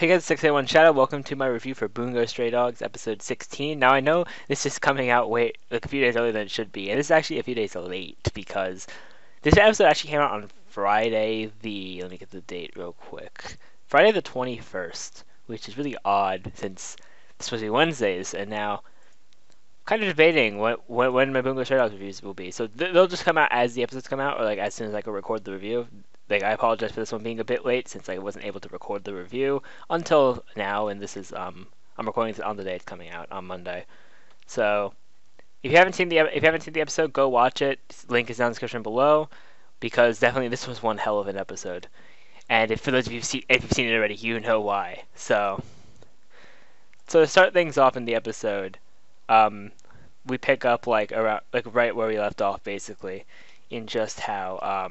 Hey guys, 681 Shadow. Welcome to my review for Bungou Stray Dogs, episode 16. Now I know this is coming out like a few days earlier than it should be, and this is actually a few days late because this episode actually came out on Friday let me get the date real quick. Friday the 21st, which is really odd since it's supposed to be Wednesdays, and now kind of debating when my Bungou Stray Dogs reviews will be. So they'll just come out as the episodes come out, or like as soon as I can record the review. Like, I apologize for this one being a bit late since I wasn't able to record the review until now, and this is I'm recording it on the day it's coming out on Monday. So if you haven't seen the episode, go watch it. Link is down in the description below because definitely this was one hell of an episode. And if for those of you if you've seen it already, you know why. So to start things off in the episode, we pick up like right where we left off, basically, in just how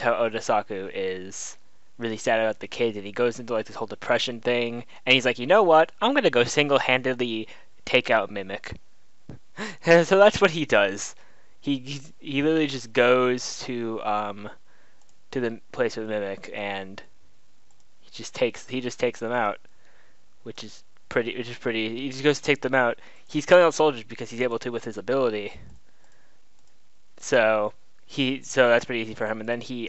Odasaku is really sad about the kids, and he goes into like this whole depression thing, and he's like, you know what? I'm gonna go single-handedly take out Mimic. And so that's what he does. He literally just goes to the place with Mimic, and he just takes them out, which is pretty. He just goes to take them out. He's killing out soldiers because he's able to with his ability. So that's pretty easy for him, and then he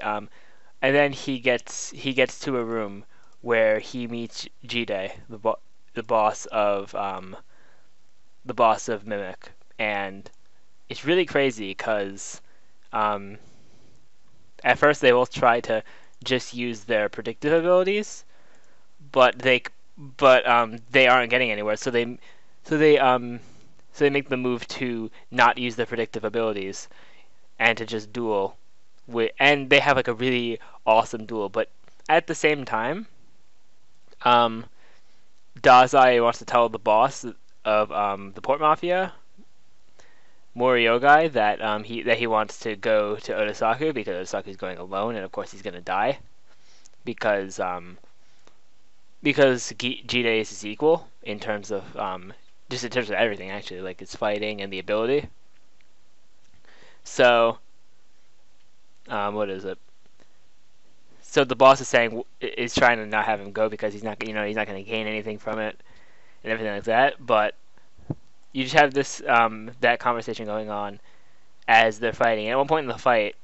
gets to a room where he meets Jide, the boss of Mimic, and it's really crazy because at first they both try to just use their predictive abilities, but they aren't getting anywhere, so they make the move to not use their predictive abilities and to just duel, and they have like a really awesome duel. But at the same time, Dazai wants to tell the boss of the Port Mafia, Moriogai, that he wants to go to Odasaku because Odasaku's going alone, and of course he's gonna die because Jide is his equal in terms of just in terms of everything, actually, like his fighting and the ability. So, what is it? So the boss is trying to not have him go because he's not going to gain anything from it and everything like that. But you just have this that conversation going on as they're fighting. And at one point in the fight,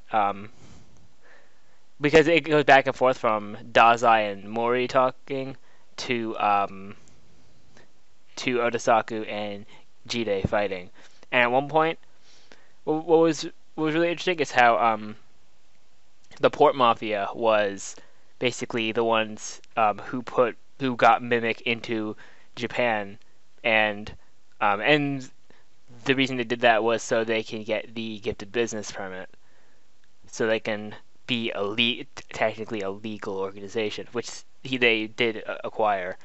because it goes back and forth from Dazai and Mori talking to Odasaku and Jide fighting, and at one point, what was really interesting is how the Port Mafia was basically the ones who got Mimic into Japan, and the reason they did that was so they can get the gifted business permit, so they can be technically a legal organization, which they did acquire.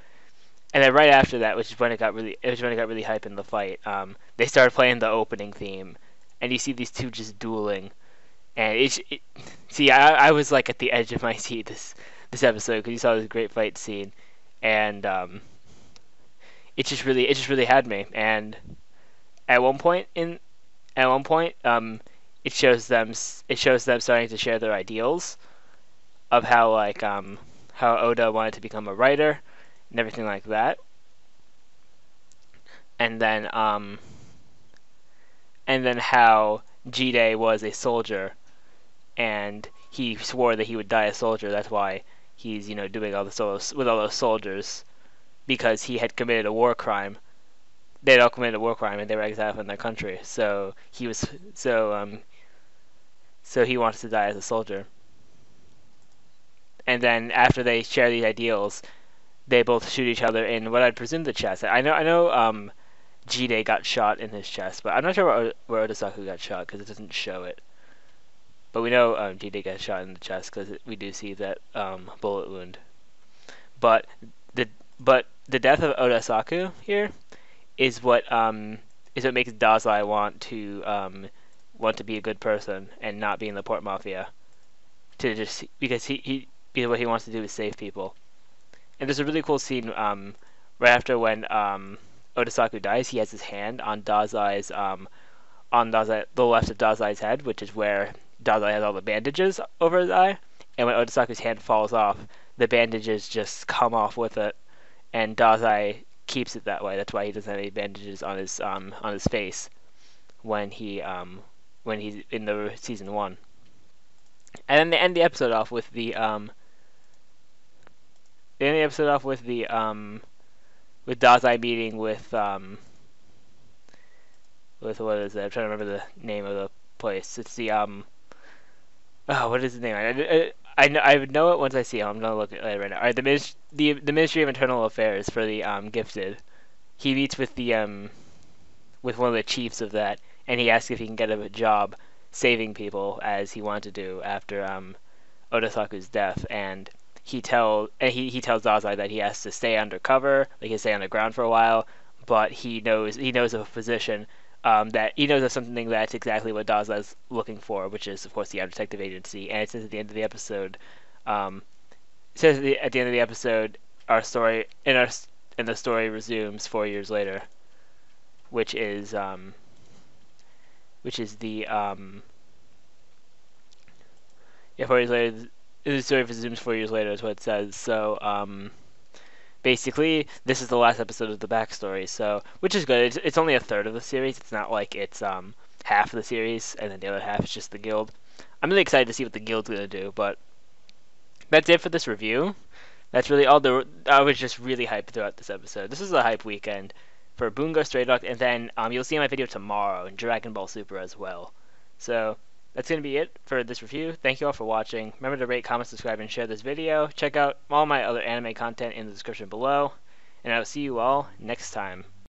And then right after that, which is when it got really hype in the fight, they started playing the opening theme, and you see these two just dueling, and I was like at the edge of my seat this episode because you saw this great fight scene, and it just really had me. And at one point, it shows them starting to share their ideals of how how Oda wanted to become a writer and everything like that, and then how Jide was a soldier, and he swore that he would die a soldier. That's why he's doing all the solos with all those soldiers, because he had committed a war crime. They had all committed a war crime, and they were exiled from their country. So he wants to die as a soldier. And then after they share these ideals, they both shoot each other in what I'd presume the chest. I know Jide got shot in his chest, but I'm not sure where Odasaku got shot because it doesn't show it. But we know Jide got shot in the chest because we do see that bullet wound. But the death of Odasaku here is what makes Dazai want to be a good person and not be in the Port Mafia, because what he wants to do is save people. And there's a really cool scene right after when Odasaku dies. He has his hand on the left of Dazai's head, which is where Dazai has all the bandages over his eye. And when Odasaku's hand falls off, the bandages just come off with it, and Dazai keeps it that way. That's why he doesn't have any bandages on his face when he's in the season 1. And then they end the episode off with with Dazai meeting with what is it? I'm trying to remember the name of the place. It's the oh, what is the name? I would know it once I see it. I'm gonna look at it right now. All right, the Ministry of Internal Affairs for the gifted. He meets with one of the chiefs of that, and he asks if he can get a job saving people as he wanted to do after Odasaku's death, and he tells Dazai that he has to stay undercover, like he stay underground for a while, but he knows of a position that he knows of something that's exactly what Dazai's looking for, which is of course the Outer Detective Agency. And it says at the end of the episode, our story and the story resumes 4 years later, which is the 4 years later. The story resumes 4 years later is what it says. So basically, this is the last episode of the backstory. So, which is good. It's only a third of the series. It's not like it's half of the series, and then the other half is just the guild. I'm really excited to see what the guild's gonna do. But that's it for this review. That's really all. I was just really hyped throughout this episode. This is a hype weekend for Bungou, Stray Dogs, and then you'll see my video tomorrow in Dragon Ball Super as well. So that's going to be it for this review. Thank you all for watching. Remember to rate, comment, subscribe, and share this video. Check out all my other anime content in the description below. And I'll see you all next time.